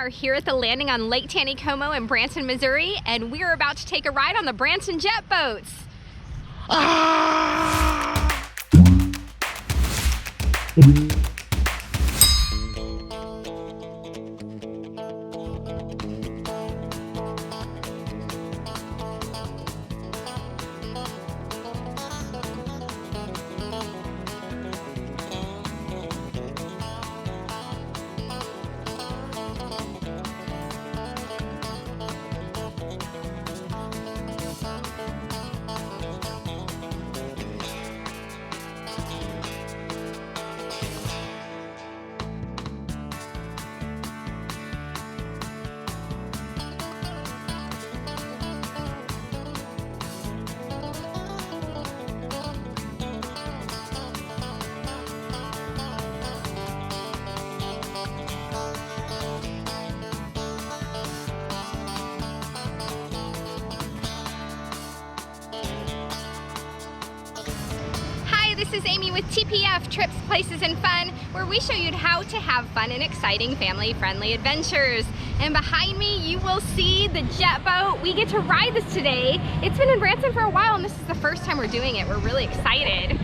are here at the landing on Lake Taneycomo in Branson, Missouri, and we are about to take a ride on the Branson Jet Boats. This is Amy with TPF Trips, Places, and Fun, where we show you how to have fun and exciting family-friendly adventures. And behind me, you will see the jet boat. We get to ride this today. It's been in Branson for a while, and this is the first time we're doing it. We're really excited.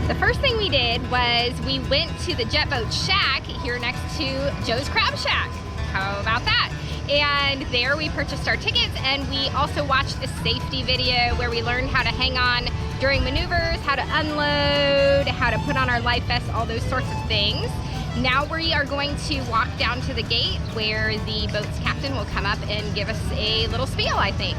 The first thing we did was we went to the jet boat shack here next to Joe's Crab Shack. How about that? And there we purchased our tickets, and we also watched a safety video where we learned how to hang on during maneuvers, how to unload, how to put on our life vests, all those sorts of things. Now we are going to walk down to the gate where the boat's captain will come up and give us a little spiel, I think.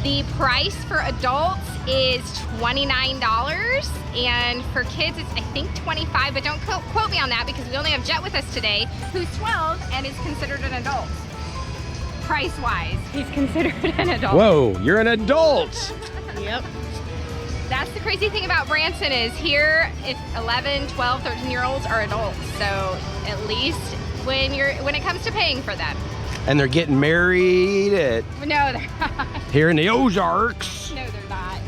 The price for adults is $29, and for kids it's I think $25, but don't quote me on that because we only have Jet with us today, who's 12 and is considered an adult. Price-wise, he's considered an adult. Whoa, you're an adult! Yep. That's the crazy thing about Branson is here, it's 11, 12, 13-year-olds are adults. So at least when it comes to paying for them. And they're getting married at... No, they're not. Here in the Ozarks. No, they're not.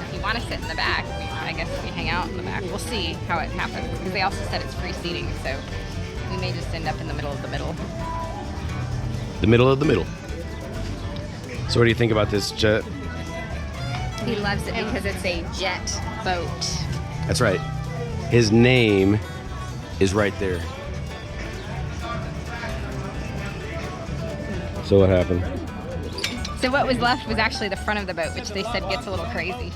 If you want to sit in the back, I guess we hang out in the back. We'll see how it happens because they also said it's free seating, so we may just end up in the middle of the middle. The middle of the middle. So what do you think about this jet? He loves it because it's a jet boat. That's right. His name is right there. So what happened? So what was left was actually the front of the boat, which they said gets a little crazy.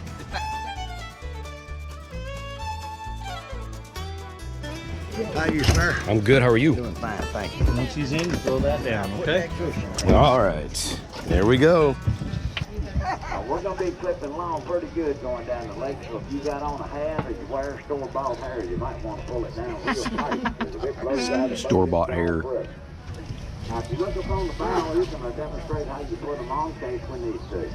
How are you, sir? I'm good. How are you? Doing fine, thank you. Once he's in, throw that down, okay? All right. There we go. We're going to be clipping along pretty good going down the lake, so if you got on a hat or you wear store-bought hair, you might want to pull it down real tight. Store-bought hair. Now, if you look up on the bow, he's going to demonstrate how you put them on in case we need to.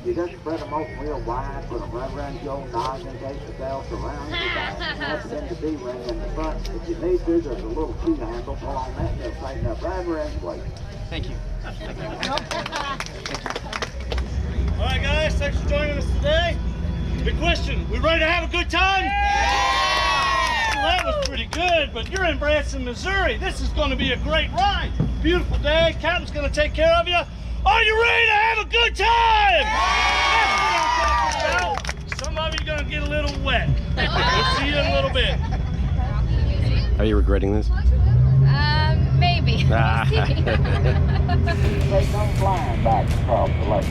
You just spread them open real wide, put them right around your noggin in case the bell surrounds you. That's in the D-ring in the front. If you need to, there's a little key handle. Pull on that and it'll tighten up right around your waist. Thank you. All right, guys, thanks for joining us today. Big question, we ready to have a good time? Yeah! Well, that was pretty good, but you're in Branson, Missouri. This is going to be a great ride. Beautiful day, Captain's going to take care of you. Are you ready to have a good time? Yeah! Some of you are going to get a little wet. We'll see you in a little bit. Are you regretting this? Maybe. We'll see. Take no flying back across the lake.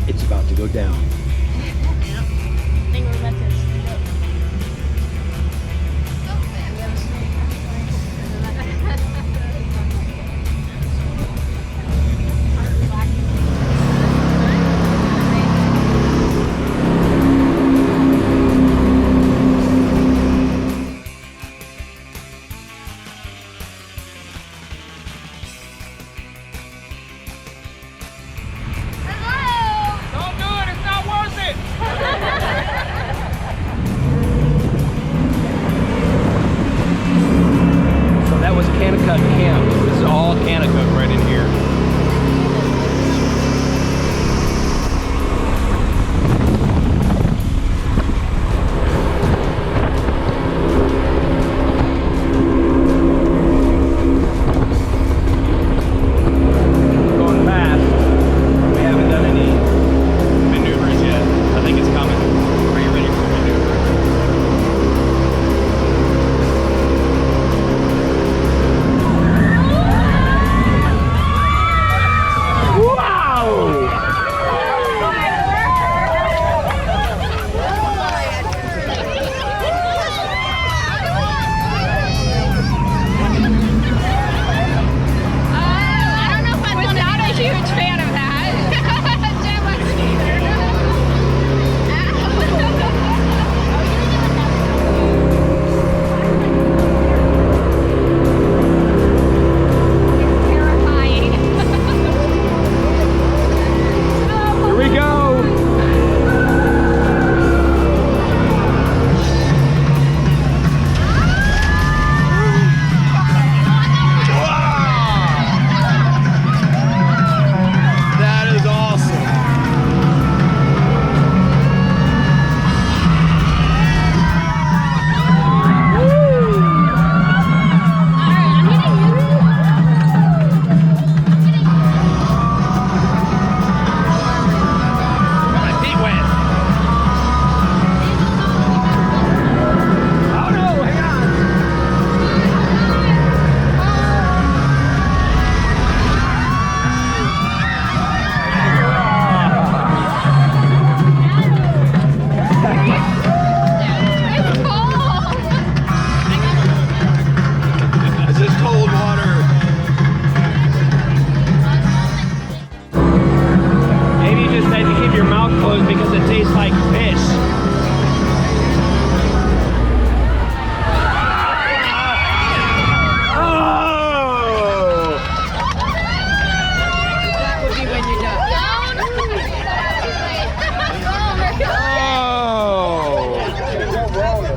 It's about to go down. I think we're mementos.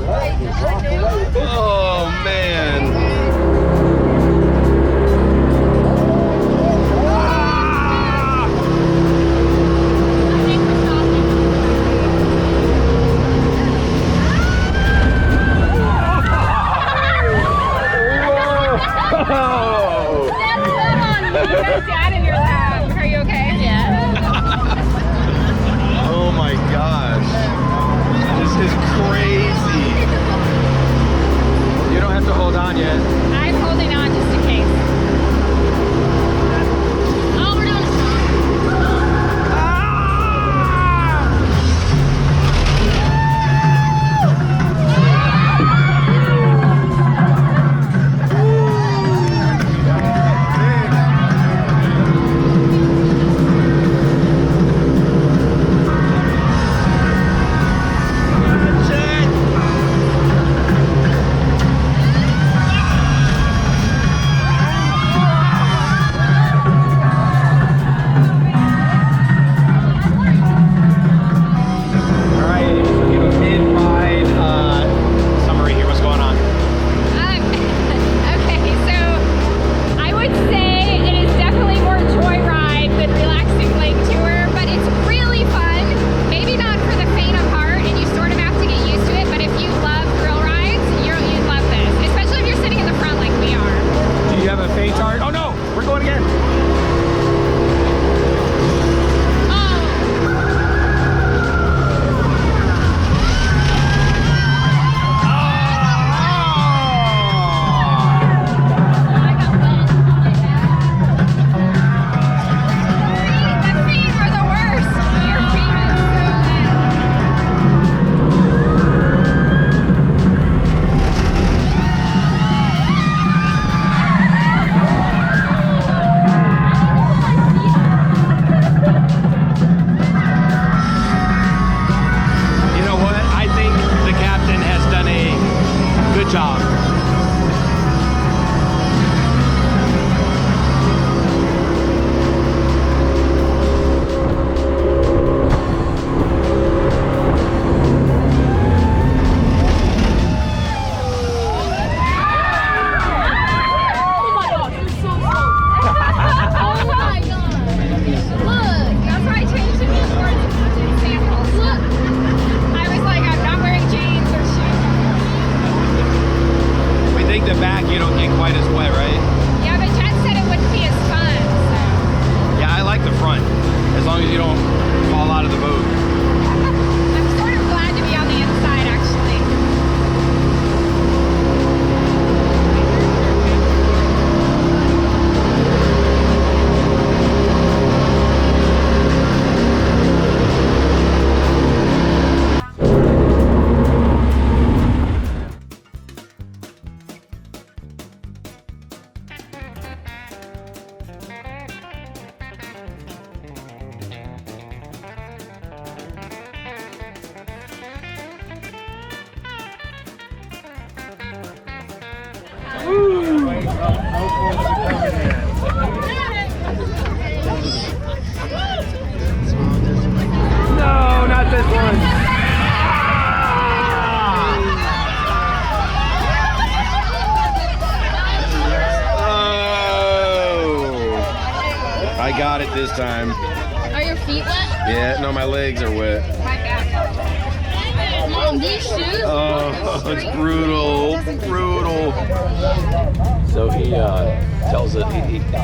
Oh man. Dad in your lap. Are you okay? Yeah. Oh my gosh. This is crazy. You don't have to hold on yet. I'm holding on just in case. Oh, we're doing No, not this one. Oh, I got it this time. Are your feet wet? Yeah, no, my legs are wet. My back. Mom, these shoes? Oh, it's brutal, brutal. So he tells it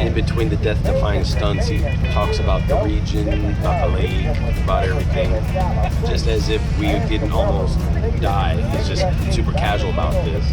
in between the death-defying stunts, he talks about the region, about the lake, about everything, just as if we didn't almost die. He's just super casual about this.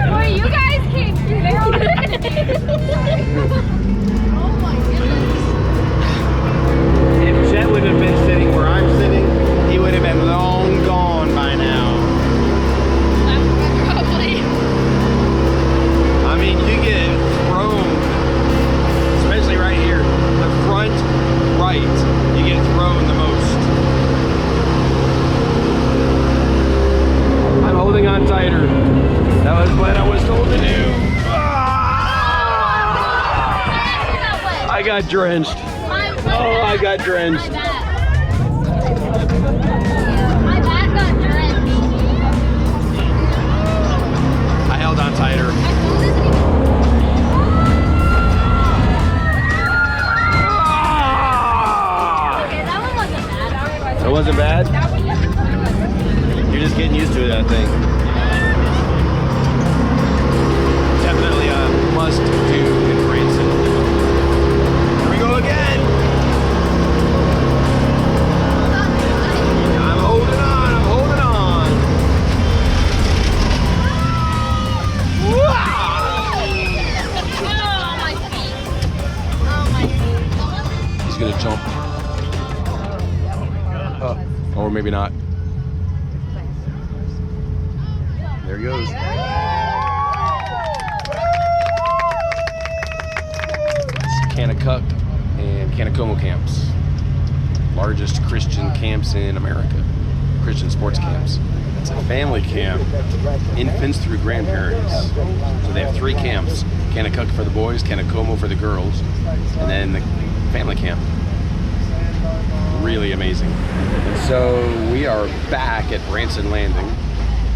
Boy, you guys came through there. Oh my goodness. If Jet would have been sitting where I'm sitting, he would have been long gone by now. Probably. I mean, you get thrown, especially right here, the front right, you get thrown the most. I'm holding on tighter. That was what I was told to do. Ah! I got drenched. Oh, I got drenched. My back got drenched. I held on tighter. Okay, that one wasn't bad. It wasn't bad? You're just getting used to that thing. Definitely a must do in Branson. Here we go again. I'm holding on, I'm holding on. Oh, my feet. Oh, my feet. He's gonna jump. Or maybe not. There he goes. Taneycomo and Taneycomo camps. Largest Christian camps in America. Christian sports camps. It's a family camp, infants through grandparents. So they have 3 camps. Taneycomo for the boys, Taneycomo for the girls, and then the family camp. Really amazing. And so we are back at Branson Landing.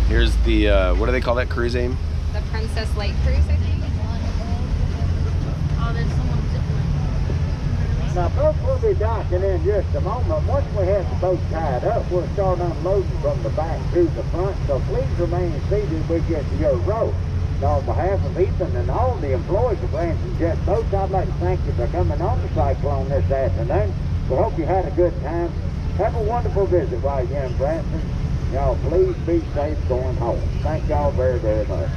Here's the, what do they call that cruise name? The Princess Lake Cruise, I think. Oh, there's someone sitting Now, folks, we'll be docking in just a moment. Once we have the boat tied up, we'll start unloading from the back to the front. So please remain seated as we get to your row. Now, on behalf of Ethan and all the employees of Branson Jet Boats, I'd like to thank you for coming on the Cyclone this afternoon. We hope you had a good time. Have a wonderful visit while you're in Branson. Y'all, please be safe going home. Thank y'all very, very much.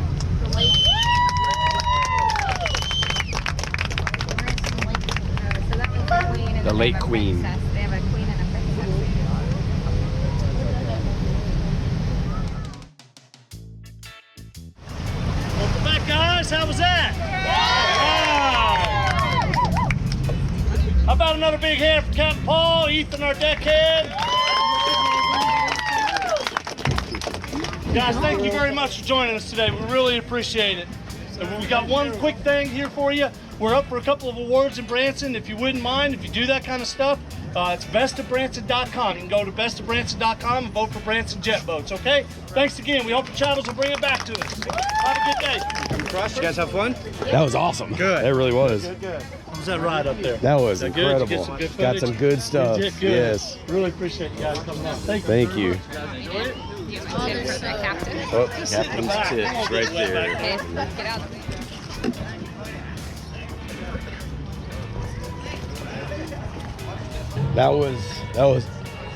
The Lake Queen. They have a queen and a princess. Welcome back, guys. How was that? Wow. How about another big hand for Captain Paul, Ethan, our deckhead? Guys, thank you very much for joining us today. We really appreciate it. And we got one quick thing here for you. We're up for a couple of awards in Branson. If you wouldn't mind, if you do that kind of stuff, it's bestofbranson.com. You can go to bestofbranson.com and vote for Branson Jet Boats, okay? Thanks again. We hope your travels will bring it back to us. Have a good day. You guys have fun? That was awesome. Good. That really was. Good. How was that ride up there? That was Is that good? Did you incredible. get some good Got footage? some good stuff. You did good. Yes. Really appreciate you guys coming out. Thank you. Thank you. Tip for the captain. Oh, captain's tips right there. Okay, let's get out. That was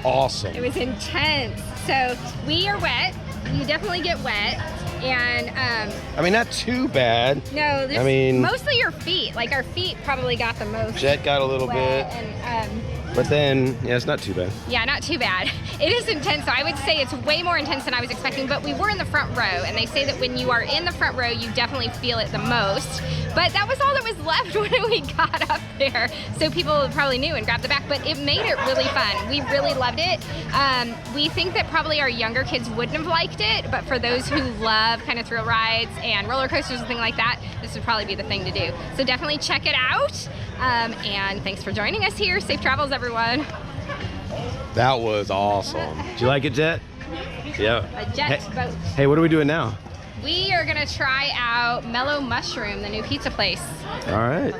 awesome. It was intense. So we are wet. You definitely get wet. And I mean, not too bad. no, there's I mean- mostly your feet. Like our feet probably got the most Jet got a little wet. bit, And but then yeah, it's not too bad. yeah, not too bad. It is intense, so I would say it's way more intense than I was expecting, but we were in the front row, and they say that when you are in the front row, you definitely feel it the most. But that was all that was left when we got up there. So people probably knew and grabbed the back, but it made it really fun. We really loved it. We think that probably our younger kids wouldn't have liked it, but for those who love kind of thrill rides and roller coasters and things like that, this would probably be the thing to do. So definitely check it out. And thanks for joining us here. Safe travels, everyone. That was awesome. Did you like it, Jet? Yeah. A jet boat. Hey, what are we doing now? We are gonna try out Mellow Mushroom, the new pizza place. All right.